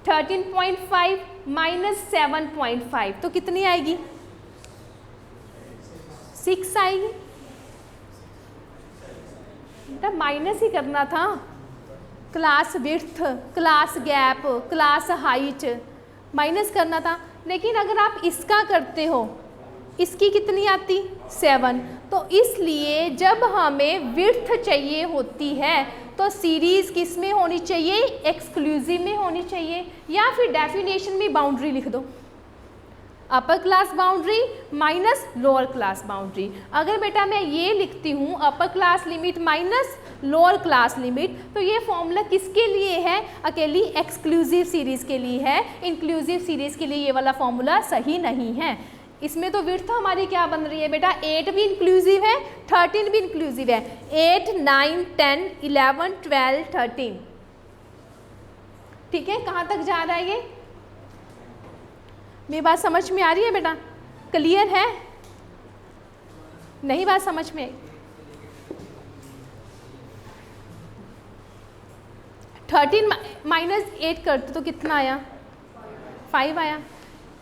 13.5 - 7.5 तो कितनी आएगी? 6 आएगी। बेटा माइनस ही करना था, class width, class gap, class height minus करना था। लेकिन अगर आप इसका करते हो, इसकी कितनी आती? 7। तो इसलिए जब हमें विड्थ चाहिए होती है तो सीरीज़ किस में होनी चाहिए? एक्सक्लूसिव में होनी चाहिए। या फिर डेफिनेशन में बाउंड्री लिख दो, अपर class boundary minus lower class boundary. अगर बेटा मैं ये लिखती हूँ upper class limit minus lower class limit, तो ये फॉर्मूला किसके लिए है? अकेली एक्सक्लूसिव सीरीज़ के लिए है। इंक्लूसिव सीरीज़ के लिए ये वाला फॉर्मूला सही नहीं है। इसमें तो विड्थ हमारी क्या बन रही है बेटा? 8 भी इंक्लूसिव है, 13 भी इंक्लूसिव है। 8 9 10 11 12 13, ठीक है। कहाँ तक जा रहा है ये? मेरी बात समझ में आ रही है बेटा? क्लियर है? नहीं बात समझ में? 13 - 8 करते तो कितना आया? 5 आया।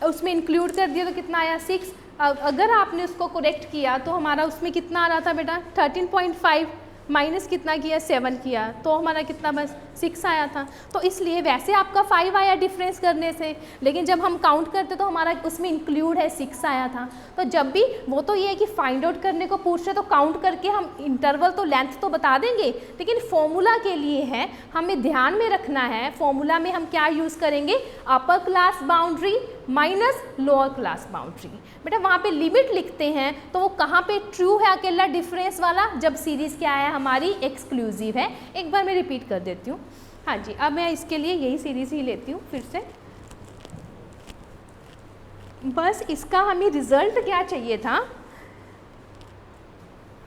उसमें इंक्लूड कर दिया तो कितना आया? 6। अगर आपने उसको करेक्ट किया तो हमारा उसमें कितना आ रहा था बेटा? 13.5 माइनस कितना किया? 7 किया, तो हमारा कितना बस 6 आया था। तो इसलिए वैसे आपका 5 आया डिफरेंस करने से, लेकिन जब हम काउंट करते तो हमारा उसमें इंक्लूड है 6 आया था। तो जब भी वो तो ये है कि फाइंड आउट करने को पूछ रहे तो काउंट करके हम इंटरवल तो लेंथ तो बता देंगे, लेकिन फॉर्मूला के लिए है हमें ध्यान में रखना है। फॉर्मूला में हम क्या यूज़ करेंगे? अपर class boundary minus lower class boundary. बेटा वहाँ पे लिमिट लिखते हैं तो वो कहाँ पे ट्रू है अकेला डिफरेंस वाला? जब सीरीज़ क्या है हमारी? एक्सक्लूसिव है। एक बार मैं रिपीट कर देती हूँ। हाँ जी, अब मैं इसके लिए यही सीरीज़ ही लेती हूँ फिर से। बस इसका हमें रिजल्ट क्या चाहिए था?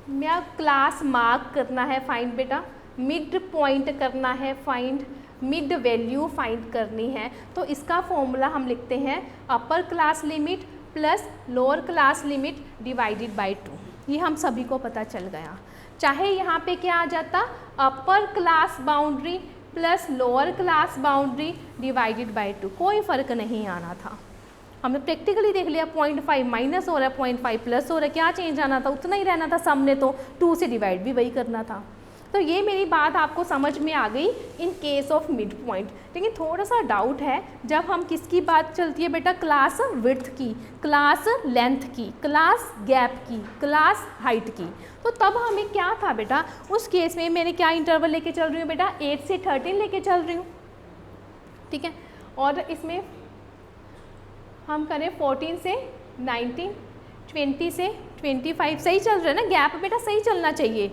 मैं क्लास मार्क करना है फाइंड बेटा, मिड पॉइंट करना है फाइंड, मिड वैल्यू फाइंड करनी है। तो इसका फॉर्मूला हम लिखते हैं upper class limit plus lower class limit divided by 2। ये हम सभी को पता चल गया। चाहे यहाँ पे क्या आ जाता? अपर class boundary plus lower class boundary divided by 2, कोई फ़र्क नहीं आना था। हमने प्रैक्टिकली देख लिया 0.5 माइनस हो रहा है, 0.5 प्लस हो रहा है, क्या चेंज आना था? उतना ही रहना था। सामने तो 2 से डिवाइड भी वही करना था। तो ये मेरी बात आपको समझ में आ गई इन केस ऑफ मिड पॉइंट। लेकिन थोड़ा सा डाउट है, जब हम किसकी बात चलती है बेटा? क्लास विड्थ की, क्लास लेंथ की, क्लास गैप की, क्लास हाइट की, तो तब हमें क्या था बेटा? उस केस में मैंने क्या इंटरवल लेके चल रही हूँ बेटा? 8 से 13 लेके चल रही हूँ, ठीक है। और इसमें हम करें 14 से 19, 20 से 25, सही चल रहा है ना? गैप बेटा सही चलना चाहिए,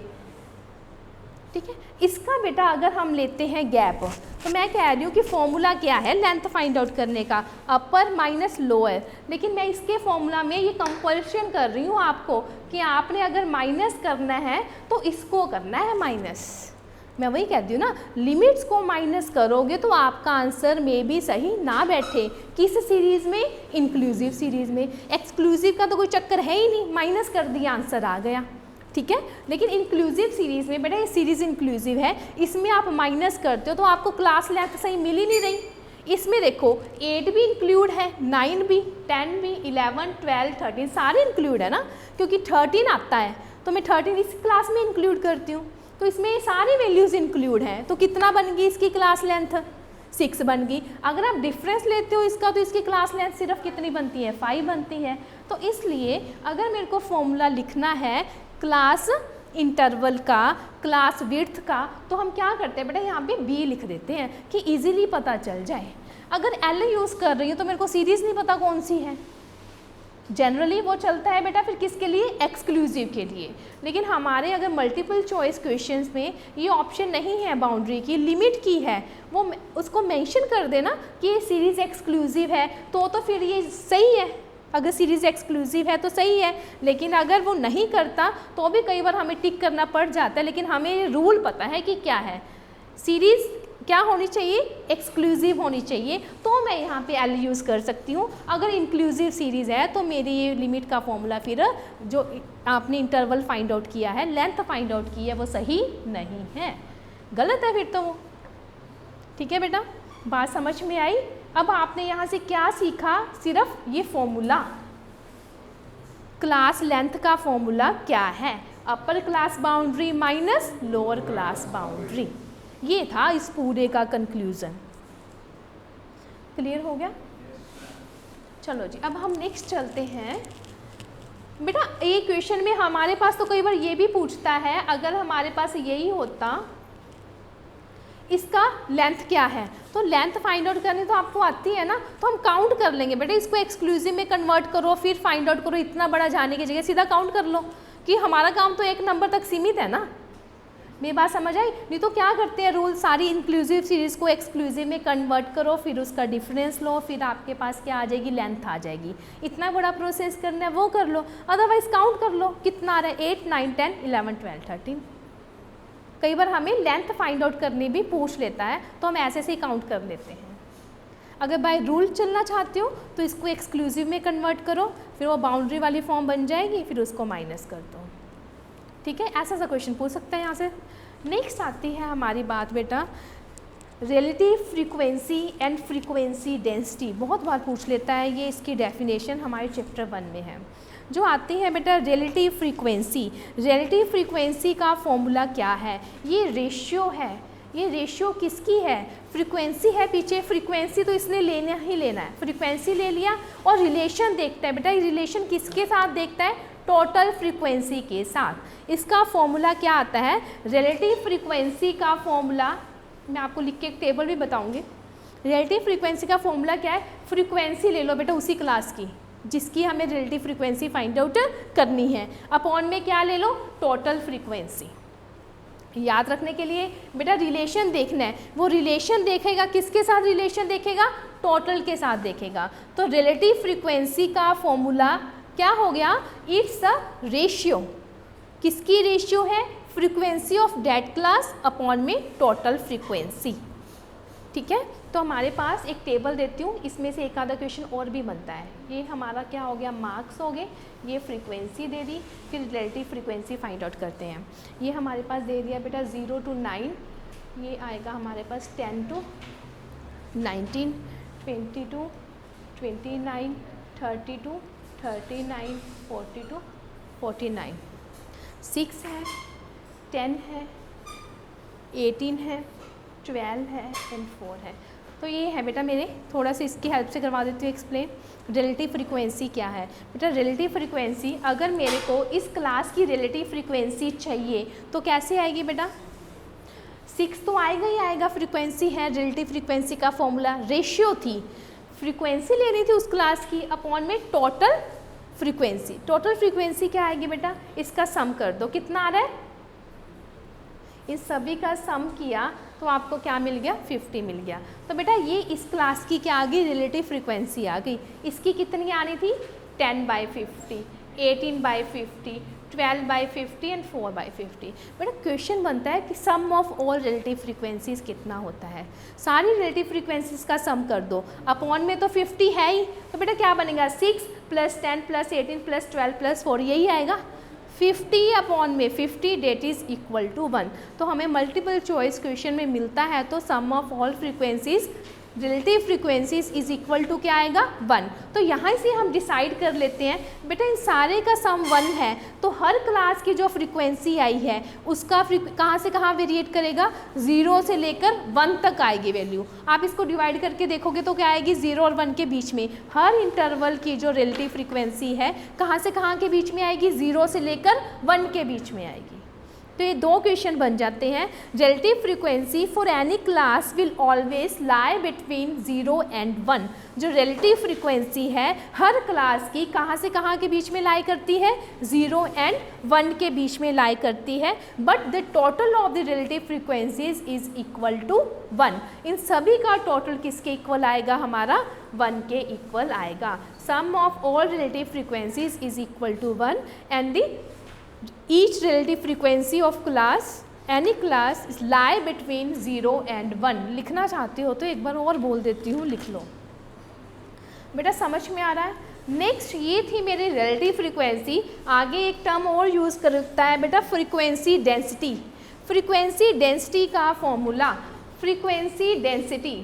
ठीक है। इसका बेटा अगर हम लेते हैं गैप, तो मैं कह रही हूँ कि फॉर्मूला क्या है लेंथ फाइंड आउट करने का? अपर माइनस लोअर। लेकिन मैं इसके फॉर्मूला में ये कंपल्शन कर रही हूँ आपको कि आपने अगर माइनस करना है तो इसको करना है माइनस। मैं वही कहती हूँ ना, लिमिट्स को माइनस करोगे तो आपका आंसर में भी सही ना बैठे। किस सीरीज़ में? इंक्लूसिव सीरीज़ में। एक्सक्लूसिव का तो कोई चक्कर है ही नहीं, माइनस कर दिया आंसर आ गया, ठीक है। लेकिन इंक्लूसिव सीरीज़ में बेटा, ये सीरीज़ इंक्लूसिव है, इसमें आप माइनस करते हो तो आपको क्लास लेंथ सही मिल ही नहीं रही। इसमें देखो 8 भी इंक्लूड है, 9 भी, 10 भी, 11, 12, 13 सारे इंक्लूड है ना, क्योंकि 13 आता है तो मैं 13 इस क्लास में इंक्लूड करती हूँ, तो इसमें सारी वैल्यूज़ इंक्लूड हैं। तो कितना बन गई इसकी क्लास लेंथ? 6 बन गई। अगर आप डिफरेंस लेते हो इसका तो इसकी क्लास लेंथ सिर्फ कितनी बनती है? 5 बनती है। तो इसलिए अगर मेरे को फॉर्मूला लिखना है क्लास इंटरवल का, क्लास विड्थ का, तो हम क्या करते हैं बेटा, यहाँ पे बी लिख देते हैं कि इजीली पता चल जाए। अगर एल यूज़ कर रही हूँ तो मेरे को सीरीज़ नहीं पता कौन सी है, जनरली वो चलता है बेटा फिर किसके लिए? एक्सक्लूसिव के लिए। लेकिन हमारे अगर मल्टीपल चॉइस क्वेश्चंस में ये ऑप्शन नहीं है, बाउंड्री की, लिमिट की है, वो उसको मेंशन कर देना कि ये सीरीज़ एक्सक्लूसिव है, तो फिर ये सही है। अगर सीरीज़ एक्सक्लूसिव है तो सही है, लेकिन अगर वो नहीं करता तो भी कई बार हमें टिक करना पड़ जाता है। लेकिन हमें रूल पता है कि क्या है, सीरीज़ क्या होनी चाहिए? एक्सक्लूसिव होनी चाहिए। तो मैं यहाँ पे एल यूज़ कर सकती हूँ। अगर इंक्लूसिव सीरीज़ है तो मेरी ये लिमिट का फॉर्मूला फिर जो आपने इंटरवल फाइंड आउट किया है, लेंथ फाइंड आउट की है, वो सही नहीं है, गलत है फिर तो वो, ठीक है बेटा। बात समझ में आई? अब आपने यहाँ से क्या सीखा? सिर्फ ये फॉर्मूला, क्लास लेंथ का फॉर्मूला क्या है, अपर class boundary minus lower class boundary, ये था इस पूरे का कंक्लूजन। क्लियर हो गया? चलो जी, अब हम नेक्स्ट चलते हैं। बेटा ये क्वेश्चन में हमारे पास तो कई बार ये भी पूछता है, अगर हमारे पास यही होता इसका लेंथ क्या है, तो लेंथ फाइंड आउट करनी तो आपको आती है ना, तो हम काउंट कर लेंगे बेटा, इसको एक्सक्लूसिव में कन्वर्ट करो फिर फाइंड आउट करो, इतना बड़ा जाने की जगह सीधा काउंट कर लो कि हमारा काम तो एक नंबर तक सीमित है ना। मेरी बात समझ आई? नहीं तो क्या करते हैं रूल, सारी इंक्लूसिव सीरीज़ को एक्सक्लूसिव में कन्वर्ट करो, फिर उसका डिफरेंस लो, फिर आपके पास क्या आ जाएगी? लेंथ आ जाएगी। इतना बड़ा प्रोसेस करना है वो कर लो, अदरवाइज काउंट कर लो कितना आ रहा है, 8, 9, 10, 11, 12, 13। कई बार हमें लेंथ फाइंड आउट करनी भी पूछ लेता है तो हम ऐसे से ही काउंट कर लेते हैं। अगर बाय रूल चलना चाहते हो तो इसको एक्सक्लूसिव में कन्वर्ट करो, फिर वो बाउंड्री वाली फॉर्म बन जाएगी, फिर उसको माइनस कर दो, ठीक है। ऐसा सा क्वेश्चन पूछ सकते हैं यहाँ से। नेक्स्ट आती है हमारी बात बेटा relative frequency and frequency density, बहुत बार पूछ लेता है ये, इसकी डेफिनेशन हमारे चैप्टर 1 में है। जो आती है बेटा रिलेटिव फ्रीक्वेंसी, रिलेटिव फ्रीक्वेंसी का फॉर्मूला क्या है? ये रेशियो है। ये रेशियो किसकी है? फ्रीक्वेंसी है पीछे, फ्रीक्वेंसी तो इसने लेना ही लेना है, फ्रीक्वेंसी ले लिया और रिलेशन देखता है बेटा, ये रिलेशन किसके साथ देखता है? टोटल फ्रीक्वेंसी के साथ। इसका फॉर्मूला क्या आता है? रिलेटिव फ्रीक्वेंसी का फॉर्मूला मैं आपको लिख के एक टेबल भी बताऊंगी। रिलेटिव फ्रीक्वेंसी का फॉर्मूला क्या है? फ्रीक्वेंसी ले लो बेटा उसी क्लास की जिसकी हमें रिलेटिव फ्रीक्वेंसी फाइंड आउट करनी है, अपॉन में क्या ले लो? Total frequency. याद रखने के लिए बेटा रिलेशन देखना है, वो रिलेशन देखेगा किसके साथ? रिलेशन देखेगा टोटल के साथ देखेगा। तो रिलेटिव फ्रीक्वेंसी का फॉर्मूला क्या हो गया? It's a ratio. किसकी रेशियो है? Frequency of that class upon में टोटल फ्रीक्वेंसी, ठीक है। तो हमारे पास एक टेबल देती हूँ, इसमें से एक आधा क्वेश्चन और भी बनता है। ये हमारा क्या हो गया? मार्क्स हो गए। ये फ्रीक्वेंसी दे दी, फिर रिलेटिव फ्रीक्वेंसी फाइंड आउट करते हैं। ये हमारे पास दे दिया बेटा 0 to 9, ये आएगा हमारे पास 10 to 19, 22, 29, 32, 39, 42, 49, 6 है, 10 है, 18 है, 12 है एंड 4 है। तो ये है बेटा मेरे, थोड़ा सा इसकी हेल्प से करवा देती हूँ एक्सप्लेन। रिलेटिव फ्रीक्वेंसी क्या है बेटा? रिलेटिव फ्रीक्वेंसी, अगर मेरे को इस क्लास की रिलेटिव फ्रीक्वेंसी चाहिए तो कैसे आएगी बेटा? 6 तो आएगा ही आएगा, फ्रीक्वेंसी है। रिलेटिव फ्रीक्वेंसी का फॉर्मूला रेशियो थी, फ्रीक्वेंसी लेनी थी उस क्लास की, अपॉन में टोटल फ्रीक्वेंसी। टोटल फ्रीक्वेंसी क्या आएगी बेटा? इसका सम कर दो, कितना आ रहा है? इस सभी का सम किया तो आपको क्या मिल गया? 50 मिल गया। तो बेटा ये इस क्लास की क्या आ गई? रिलेटिव फ्रीक्वेंसी आ गई। इसकी कितनी आनी थी? 10/50, 18/50, 12/50 एंड 4/50। बेटा क्वेश्चन बनता है कि सम ऑफ ऑल रिलेटिव फ्रीक्वेंसीज कितना होता है। सारी रिलेटिव फ्रीक्वेंसीज का सम कर दो, अपॉन में तो 50 है ही, तो बेटा क्या बनेगा 6 + 10 + 18 + 12 + 4, यही आएगा 50 अपॉन में 50 डेट इज़ इक्वल टू 1। तो हमें मल्टीपल चॉइस क्वेश्चन में मिलता है तो sum of all frequencies relative frequencies is equal to क्या आएगा 1। तो यहाँ से हम डिसाइड कर लेते हैं बेटा इन सारे का सम 1 है, तो हर क्लास की जो फ्रीक्वेंसी आई है उसका कहाँ से कहाँ वेरिएट करेगा, 0 से लेकर 1 तक आएगी वैल्यू। आप इसको डिवाइड करके देखोगे तो क्या आएगी 0 और 1 के बीच में हर इंटरवल की जो रिलेटिव फ्रीक्वेंसी है कहाँ से कहाँ के बीच में आएगी, 0 से लेकर 1 के बीच में आएगी। तो ये दो क्वेश्चन बन जाते हैं। Relative frequency for any class will always lie between 0 and 1। जो रिलेटिव फ्रीक्वेंसी है हर क्लास की कहाँ से कहाँ के बीच में लाई करती है, 0 एंड 1 के बीच में लाई करती है। But the total of the relative frequencies is equal to 1। इन सभी का टोटल किसके इक्वल आएगा, हमारा 1 के इक्वल आएगा। Sum of all relative frequencies is equal to 1 and the each relative frequency of class any class is lie between 0 and 1। लिखना चाहते हो तो एक बार और बोल देती हूँ, लिख लो बेटा, समझ में आ रहा है। नेक्स्ट ये थी मेरी रिलेटिव फ्रीक्वेंसी। आगे एक टर्म और यूज़ करता है बेटा फ्रीक्वेंसी डेंसिटी। फ्रीक्वेंसी डेंसिटी का फॉर्मूला, फ्रीक्वेंसी डेंसिटी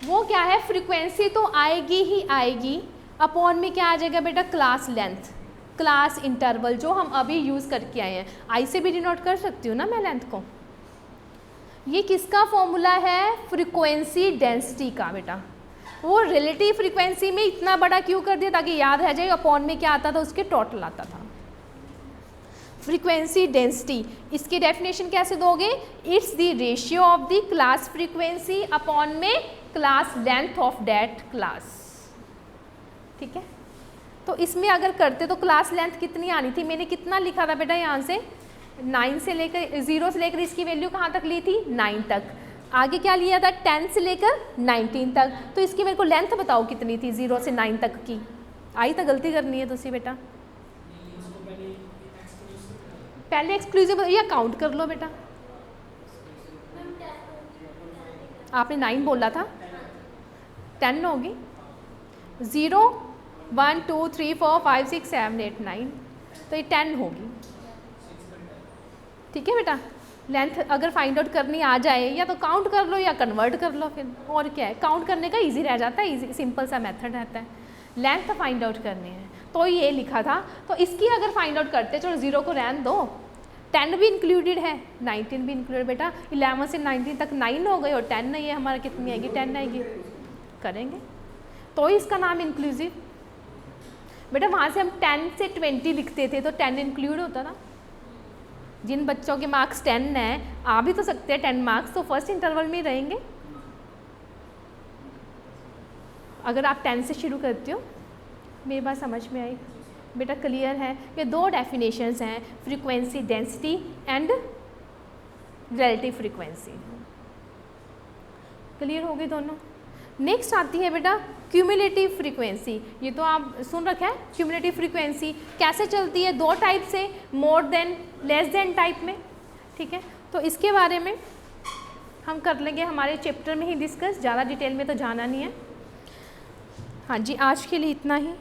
वो क्या है, फ्रीक्वेंसी तो आएगी ही आएगी, अपॉन में क्या आ जाएगा बेटा, क्लास लेंथ, क्लास इंटरवल जो हम अभी यूज़ करके आए हैं। आई से भी डिनोट कर सकती हूँ ना मैं लेंथ को। ये किसका फॉर्मूला है, फ्रीक्वेंसी डेंसिटी का बेटा। वो रिलेटिव फ्रीक्वेंसी में इतना बड़ा क्यों कर दिया, ताकि याद रह जाए अपॉन में क्या आता था, उसके टोटल आता था। फ्रीक्वेंसी डेंसिटी, इसकी डेफिनेशन कैसे दोगे, it's the ratio of the class frequency upon में class length of that class. ठीक है, तो इसमें अगर करते तो क्लास लेंथ कितनी आनी थी, मैंने कितना लिखा था बेटा यहाँ से 9 से लेकर 0 से लेकर इसकी वैल्यू कहाँ तक ली थी, 9 तक। आगे क्या लिया था, 10 से लेकर 19 तक। तो इसकी मेरे को लेंथ बताओ कितनी थी 0 से 9 तक की। आई तो गलती करनी है तुसी बेटा, पहले एक्सक्लूसिव या काउंट कर लो बेटा। आपने 9 बोला था, 10 होगी, 0 1 2 3 4 5 6 7 8 9, तो ये 10 होगी। ठीक है बेटा, लेंथ अगर फाइंड आउट करनी आ जाए या तो काउंट कर लो या कन्वर्ट कर लो, फिर और क्या है, काउंट करने का इजी रह जाता है, इजी सिंपल सा मेथड रहता है। लेंथ फाइंड आउट करनी है तो ये लिखा था, तो इसकी अगर फाइंड आउट करते, चलो 0 को रहने दो, 10 भी इंक्लूडेड है, 19 भी इंक्लूडेड बेटा। 11 से 19 तक 9 हो गए और 10 नहीं है, हमारा कितनी आएगी, 10 आएगी, करेंगे तो इसका नाम इंक्लूसिव। बेटा वहाँ से हम 10 से 20 लिखते थे तो 10 इंक्लूड होता था। जिन बच्चों के मार्क्स 10 हैं, आ भी तो सकते हैं 10 मार्क्स, तो फर्स्ट इंटरवल में ही रहेंगे। अगर आप 10 से शुरू करते हो, मेरी बात समझ में आई बेटा, क्लियर है। ये दो डेफिनेशंस हैं, frequency density and relative frequency. Clear हो गई दोनों। नेक्स्ट आती है बेटा क्यूमुलेटिव फ्रीक्वेंसी। ये तो आप सुन रखा है, क्यूमुलेटिव फ्रीक्वेंसी कैसे चलती है, दो टाइप से, more than less than type में। ठीक है, तो इसके बारे में हम कर लेंगे हमारे चैप्टर में ही डिस्कस, ज़्यादा डिटेल में तो जाना नहीं है। हाँ जी, आज के लिए इतना ही।